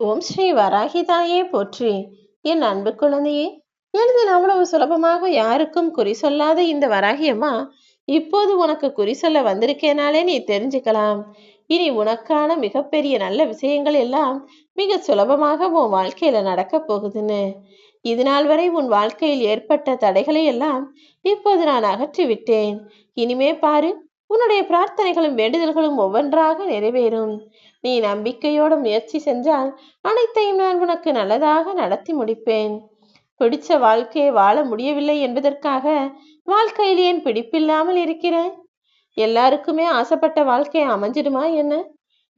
ஓம் ஸ்ரீ வராகிதாயே போற்றி. என் அன்பு குழந்தையே, எளிதில் அவ்வளவு சுலபமாக யாருக்கும் குறி சொல்லாத இந்த வராகி அம்மா இப்போது உனக்கு குறி சொல்ல வந்திருக்கேனாலே நீ தெரிஞ்சுக்கலாம். இனி உனக்கான மிகப்பெரிய நல்ல விஷயங்கள் எல்லாம் மிக சுலபமாக உன் வாழ்க்கையில நடக்க போகுதுன்னு. இது நாள் வரை உன் வாழ்க்கையில் ஏற்பட்ட தடைகளை எல்லாம் இப்போது நான் அகற்றி விட்டேன். இனிமே பாரு, உன்னுடைய பிரார்த்தனைகளும் வேண்டுதல்களும் ஒவ்வொன்றாக நிறைவேறும். நீ நம்பிக்கையோடு முயற்சி சென்றால் அனைத்தையும் நான் உனக்கு நல்லதாக நடத்தி முடிப்பேன். பிடிச்ச வாழ்க்கையை வாழ முடியவில்லை என்பதற்காக வாழ்க்கையில் ஏன் பிடிப்பில்லாமல் இருக்கிறேன்? எல்லாருக்குமே ஆசைப்பட்ட வாழ்க்கை அமைஞ்சிடுமா என்ன?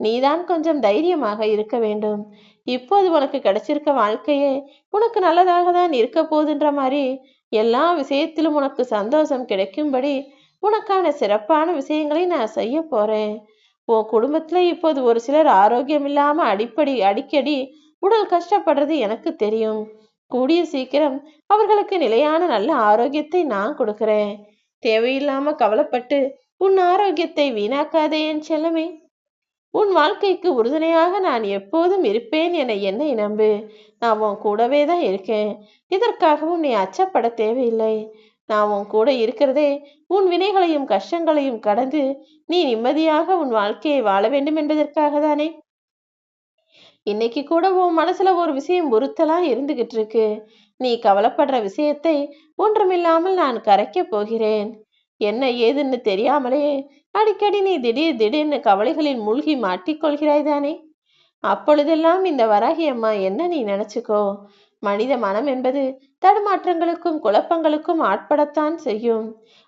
நீதான் கொஞ்சம் தைரியமாக இருக்க வேண்டும். இப்போது உனக்கு கிடைச்சிருக்க வாழ்க்கையே உனக்கு நல்லதாக தான் இருக்க போகுதுன்ற மாதிரி எல்லா விஷயத்திலும் உனக்கு சந்தோஷம் கிடைக்கும்படி உனக்கான சிறப்பான விஷயங்களை நான் செய்ய போறேன். உன் குடும்பத்துல இப்போது ஒரு சிலர் ஆரோக்கியம் இல்லாம அடிக்கடி உடல் கஷ்டப்படுறது எனக்கு தெரியும். கூடிய சீக்கிரம் அவர்களுக்கு நிலையான நல்ல ஆரோக்கியத்தை நான் கொடுக்கிறேன். தேவையில்லாம கவலைப்பட்டு உன் ஆரோக்கியத்தை வீணாக்காதே என் செல்லமே. உன் வாழ்க்கைக்கு உறுதுணையாக நான் எப்போதும் இருப்பேன் என என்னை நம்பு. நான் உன் கூடவே தான் இருக்கேன். இதற்காகவும் நீ அச்சப்பட தேவையில்லை. நான் உன் கூட இருக்கிறதே உன் வினைகளையும் கஷ்டங்களையும் கடந்து நீ நிம்மதியாக உன் வாழ்க்கையை வாழ வேண்டும் என்பதற்காக தானே. இன்னைக்கு கூட உன் மனசுல ஒரு விஷயம் உறுத்தலா இருந்துகிட்டு இருக்கு. நீ கவலைப்படுற விஷயத்தை ஒன்றுமில்லாமல் நான் கரைக்க போகிறேன். என்ன ஏதுன்னு தெரியாமலே அடிக்கடி நீ திடீர்னு கவலைகளில் மூழ்கி மாட்டிக்கொள்கிறாய் தானே. அப்பொழுதெல்லாம் இந்த வராகி அம்மா என்ன நீ நினைச்சுக்கோ. மனித மனம் என்பது தடுமாற்றங்களுக்கும் குழப்பங்களுக்கும் ஆட்படத்தான் செய்யும்.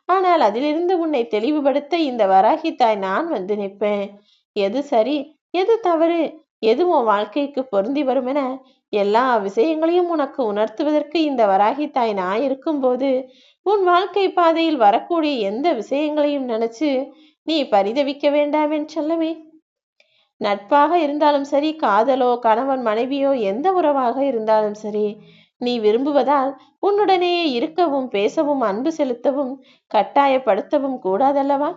ஆனால் அதிலிருந்து உன்னை தெளிவுபடுத்த இந்த வராகி தாய் நான் வந்து நிற்பேன். எது சரி, எது தவறு, எது உன் வாழ்க்கைக்கு பொருந்தி வரும் என எல்லா விஷயங்களையும் உனக்கு உணர்த்துவதற்கு இந்த வராகி தாய் நான் இருக்கும்போது உன் வாழ்க்கை பாதையில் வரக்கூடிய எந்த விஷயங்களையும் நினைச்சு நீ பரிதவிக்க வேண்டாம் என் செல்லமே. நட்பாக இருந்தாலும் சரி, காதலோ கணவன் மனைவியோ எந்த உறவாக இருந்தாலும் சரி, நீ விரும்புவதால் உன்னுடனேயே இருக்கவும் பேசவும் அன்பு செலுத்தவும் கட்டாயப்படுத்தவும் கூடாதல்லவா.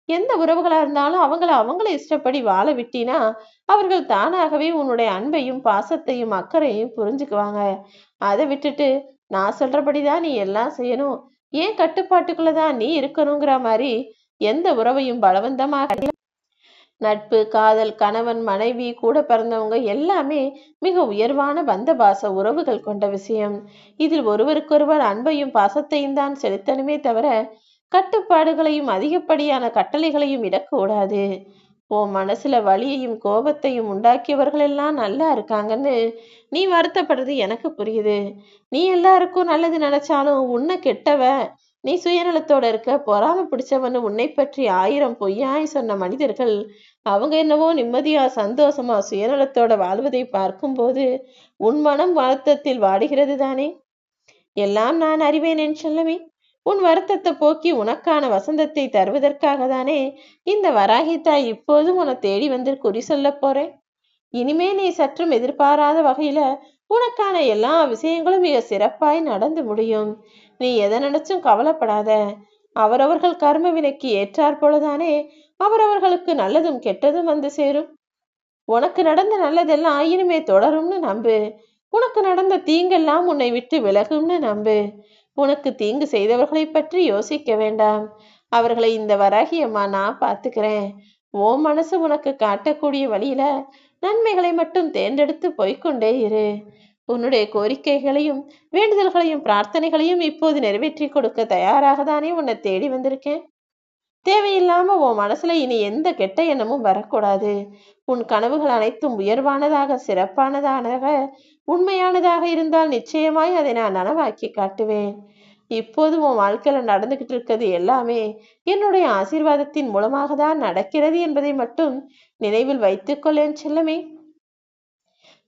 எந்த உறவுகளா இருந்தாலும் அவங்கள இஷ்டப்படி வாழ விட்டினா அவர்கள் தானாகவே உன்னுடைய அன்பையும் பாசத்தையும் அக்கறையும் புரிஞ்சுக்குவாங்க. அதை விட்டுட்டு நான் சொல்றபடிதான் நீ எல்லாம் செய்யணும், ஏன் கட்டுப்பாட்டுக்குள்ளதான் நீ இருக்கணுங்கிற மாதிரி எந்த உறவையும் பலவந்தமாக. நட்பு, காதல், கணவன் மனைவி, கூட பிறந்தவங்க எல்லாமே மிக உயர்வான பந்த பாச உறவுகள் கொண்ட விஷயம். இதில் ஒருவருக்கொருவர் அன்பையும் பாசத்தையும் தான் செலுத்தணுமே தவிர கட்டுப்பாடுகளையும் அதிகப்படியான கட்டளைகளையும் இடக்கூடாது. உன் மனசுல வலியையும் கோபத்தையும் உண்டாக்கியவர்கள் எல்லாம் நல்லா இருக்காங்கன்னு நீ வருத்தப்படுறது எனக்கு புரியுது. நீ எல்லாருக்கும் நல்லது நினைச்சாலும் உன்னை கெட்டவ, நீ சுயநலத்தோட இருக்க, பொறாம பிடிச்சவன்னு உன்னை பற்றி 1000 பொய்யாய் சொன்ன மனிதர்கள் அவங்க என்னவோ நிம்மதியா சந்தோஷமா சுயநலத்தோட வாழ்வதை பார்க்கும்போது உன் மனம் வருத்தத்தில் வாடுகிறது தானே. எல்லாம் நான் அறிவேன் என் செல்லமே. உன் வருத்தத்தை போக்கி உனக்கான வசந்தத்தை தருவதற்காக தானே இந்த வராகித்தாய் இப்போதும் உன்னை தேடி வந்து குறி சொல்ல போறேன். இனிமே நீ சற்றும் எதிர்பாராத வகையில உனக்கான எல்லா விஷயங்களும் மிக சிறப்பாய் நடந்து முடியும். நீ எதை நினைச்சும் கவலைப்படாத. அவரவர்கள் கர்ம வினைக்கு ஏற்றாற் போலதானே அவரவர்களுக்கு நல்லதும் கெட்டதும் வந்து சேரும். உனக்கு நடந்த நல்லதெல்லாம் இனிமே தொடரும்னு நம்பு. உனக்கு நடந்த தீங்கெல்லாம் உன்னை விட்டு விலகும்னு நம்பு. உனக்கு தீங்கு செய்தவர்களை பற்றி யோசிக்க வேண்டாம். அவர்களை இந்த வராகி அம்மா நான் பார்த்துக்கிறேன். ஓ மனசு உனக்கு காட்டக்கூடிய வழியில நன்மைகளை மட்டும் தேர்ந்தெடுத்து போய்கொண்டே இரு. உன்னுடைய கோரிக்கைகளையும் வேண்டுதல்களையும் பிரார்த்தனைகளையும் இப்போது நிறைவேற்றி கொடுக்க தயாராக தானே உன்னை தேடி வந்திருக்கேன். தேவையில்லாம உன் மனசுல இனி எந்த கெட்ட எண்ணமும் வரக்கூடாது. உன் கனவுகள் அனைத்தும் உயர்வானதாக, சிறப்பானதாக, உண்மையானதாக இருந்தால் நிச்சயமாய் அதை நான் நனவாக்கி காட்டுவேன். இப்போது உன் வாழ்க்கையில நடந்துகிட்டு இருக்கிறது எல்லாமே என்னுடைய ஆசீர்வாதத்தின் மூலமாக தான் நடக்கிறது என்பதை மட்டும் நினைவில் வைத்துக்கொள்ளேன் செல்லமே.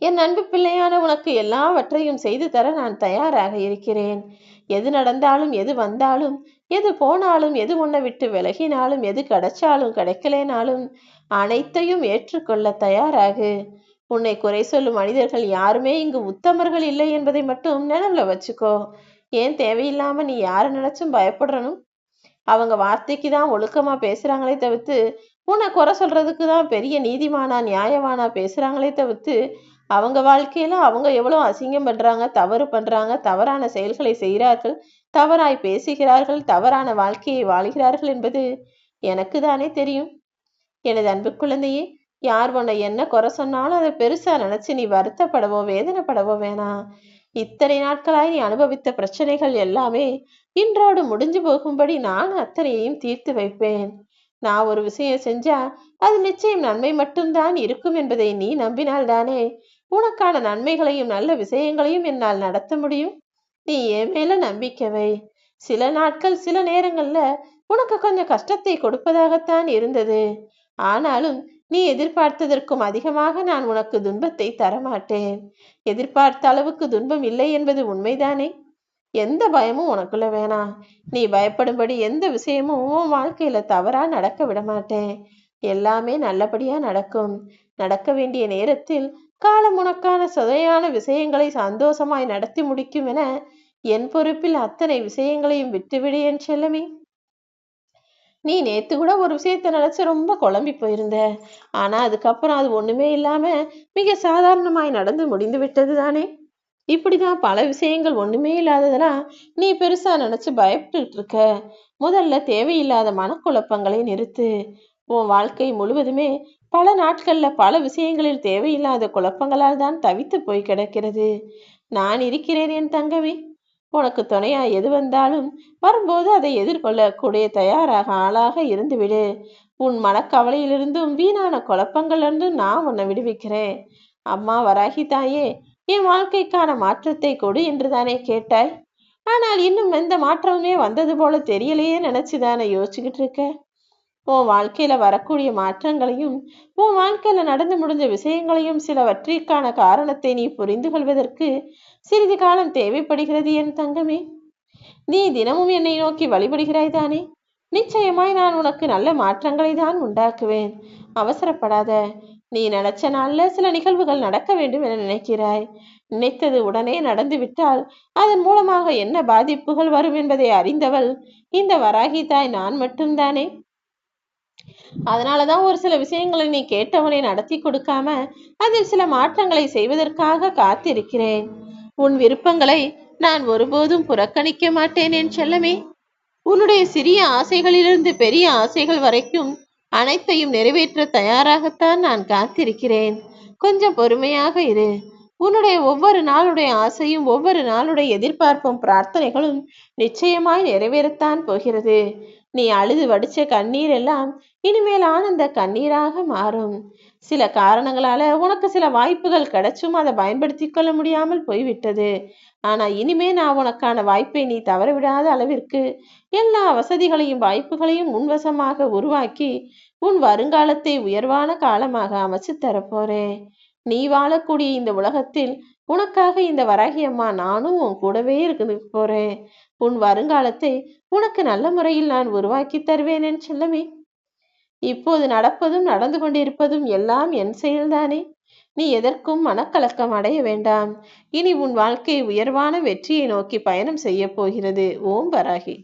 என் அன்பு பிள்ளையான உனக்கு எல்லாவற்றையும் செய்து தர நான் தயாராக இருக்கிறேன். எது நடந்தாலும், எது வந்தாலும், எது போனாலும், எது உன்னை விட்டு விலகினாலும், எது கிடைச்சாலும் கிடைக்கலேனாலும் அனைத்தையும் ஏற்றுக்கொள்ள தயாராகு. உன்னை குறை சொல்லும் மனிதர்கள் யாருமே இங்கு உத்தமர்கள் இல்லை என்பதை மட்டும் நினைவுல வச்சுக்கோ. ஏன் தேவையில்லாம நீ யாரை நினைச்சும் பயப்படணும்? அவங்க வார்த்தைக்கு தான் ஒழுக்கமா பேசுறாங்களே தவிர்த்து உன்னை குறை சொல்றதுக்கு தான் பெரிய நீதிமானா நியாயமானா பேசுறாங்களே தவிர்த்து அவங்க வாழ்க்கையில அவங்க எவ்வளவு அசிங்கம் பண்றாங்க, தவறு பண்றாங்க, தவறான செயல்களை செய்கிறார்கள், தவறாய் பேசுகிறார்கள், தவறான வாழ்க்கையை வாழ்கிறார்கள் என்பது எனக்கு தானே தெரியும். எனது அன்பு குழந்தையே, யார் உன்னை என்ன குறை சொன்னாலும் அதை பெருசா நினைச்சு நீ வருத்தப்படவோ வேதனைப்படவோ வேணாம். இத்தனை நாட்களாய் நீ அனுபவித்த பிரச்சனைகள் எல்லாமே இன்றோடு முடிஞ்சு போகும்படி நான் அத்தனையையும் தீர்த்து வைப்பேன். நான் ஒரு விஷயம் செஞ்சா அது நிச்சயம் நன்மை மட்டும்தான் இருக்கும் என்பதை நீ நம்பினால்தானே உனக்கான நன்மைகளையும் நல்ல விஷயங்களையும் என்னால் நடத்த முடியும். நீ என் மேல நம்பிக்கை வை. சில நாட்கள் சில நேரங்கள்ல உனக்கு கொஞ்சம் கஷ்டத்தை கொடுப்பதாகத்தான் இருந்தது. ஆனாலும் நீ எதிர்பார்த்ததற்கும் அதிகமாக நான் உனக்கு துன்பத்தை தரமாட்டேன். எதிர்பார்த்த அளவுக்கு துன்பம் இல்லை என்பது உண்மைதானே? எந்த பயமும் உனக்குள்ள வேணாம். நீ பயப்படும்படி எந்த விஷயமும் உன் வாழ்க்கையில தவறா நடக்க விட மாட்டேன். எல்லாமே நல்லபடியா நடக்கும். நடக்க வேண்டிய நேரத்தில் காலம் உனக்கான சுவையான விஷயங்களை சந்தோஷமாய் நடத்தி முடிக்கும் என என் பொறுப்பில் அத்தனை விஷயங்களையும் விட்டுவிடு என் செல்லமே. நீ நேத்து கூட ஒரு விஷயத்த நினைச்சு ரொம்ப குழம்பி போயிருந்த. ஆனா அதுக்கப்புறம் அது ஒண்ணுமே இல்லாம மிக சாதாரணமாய் நடந்து முடிந்து விட்டது தானே. இப்படிதான் பல விஷயங்கள் ஒண்ணுமே இல்லாததெல்லாம் நீ பெருசா நினைச்சு பயப்பட்டு இருக்க. முதல்ல தேவையில்லாத மனக்குழப்பங்களை நிறுத்து. உன் வாழ்க்கை முழுவதுமே பல நாட்கள்ல பல விஷயங்களில் தேவையில்லாத குழப்பங்களால் தான் தவித்து போய் கிடக்கிறது. நான் இருக்கிறேன் என் தங்கமே. உனக்கு துணையா எது வந்தாலும் வரும்போது அதை எதிர்கொள்ளக்கூடிய தயாராக ஆளாக இருந்துவிடு. உன் மனக்கவலையிலிருந்தும் வீணான குழப்பங்களிலிருந்தும் நான் உன்னை விடுவிக்கிறேன். அம்மா வராகி தாயே, என் வாழ்க்கைக்கான மாற்றத்தை கொடு என்று தானே கேட்டாய். ஆனால் இன்னும் எந்த மாற்றமுமே வந்தது போல தெரியலையே நினைச்சுதானே யோசிச்சுக்கிட்டு இருக்க. உன் வாழ்க்கையில வரக்கூடிய மாற்றங்களையும் உன் வாழ்க்கையில நடந்து முடிஞ்ச விஷயங்களையும் சிலவற்றிற்கான காரணத்தை நீ புரிந்து கொள்வதற்கு சிறிது காலம் தேவைப்படுகிறது என் தங்கமே. நீ தினமும் என்னை நோக்கி வழிபடுகிறாய் தானே. நிச்சயமாய் நான் உனக்கு நல்ல மாற்றங்களை தான் உண்டாக்குவேன். அவசரப்படாத. நீ நினைச்ச நாள்ல சில நிகழ்வுகள் நடக்க வேண்டும் என நினைக்கிறாய். நினைத்தது உடனே நடந்து விட்டால் அதன் மூலமாக என்ன பாதிப்புகள் வரும் என்பதை அறிந்தவள் இந்த வராகி தாய் நான் மட்டும்தானே. அதனாலதான் ஒரு சில விஷயங்களை நீ கேட்டவனை நடத்தி கொடுக்காம அதில் சில மாற்றங்களை செய்வதற்காக காத்திருக்கிறேன். உன் விருப்பங்களை நான் ஒருபோதும் புறக்கணிக்க மாட்டேன் என் செல்லமே. உன்னுடைய சிறிய ஆசைகளிலிருந்து பெரிய ஆசைகள் வரைக்கும் அனைத்தையும் நிறைவேற்ற தயாராகத்தான் நான் காத்திருக்கிறேன். கொஞ்சம் பொறுமையாக இரு. உன்னுடைய ஒவ்வொரு நாளுடைய ஆசையும் ஒவ்வொரு நாளுடைய எதிர்பார்ப்பும் பிரார்த்தனைகளும் நிச்சயமாய் நிறைவேறத்தான் போகிறது. நீ அழுது வடிச்ச கண்ணீர் எல்லாம் இனிமேல் ஆனந்த கண்ணீராக மாறும். சில காரணங்களால உனக்கு சில வாய்ப்புகள் கிடைச்சும் அதை பயன்படுத்தி கொள்ள முடியாமல் போய்விட்டது. ஆனா இனிமே நான் உனக்கான வாய்ப்பை நீ தவறவிடாத அளவிற்கு எல்லா வசதிகளையும் வாய்ப்புகளையும் உன்வசமாக உருவாக்கி உன் வருங்காலத்தை உயர்வான காலமாக அமைச்சு தரப்போறேன். நீ வாழக்கூடிய இந்த உலகத்தில் உனக்காக இந்த வராகி அம்மா நானும் உன் கூடவே இருக்கு போறேன். உன் வருங்காலத்தை உனக்கு நல்ல முறையில் நான் உருவாக்கி தருவேன் என் செல்லமே. இப்போது நடப்பதும் நடந்து கொண்டிருப்பதும் எல்லாம் என் செயல்தானே. நீ எதற்கும் மனக்கலக்கம் அடைய வேண்டாம். இனி உன் வாழ்க்கை உயர்வான வெற்றியை நோக்கி பயணம் செய்ய போகிறது. ஓம் வராகி.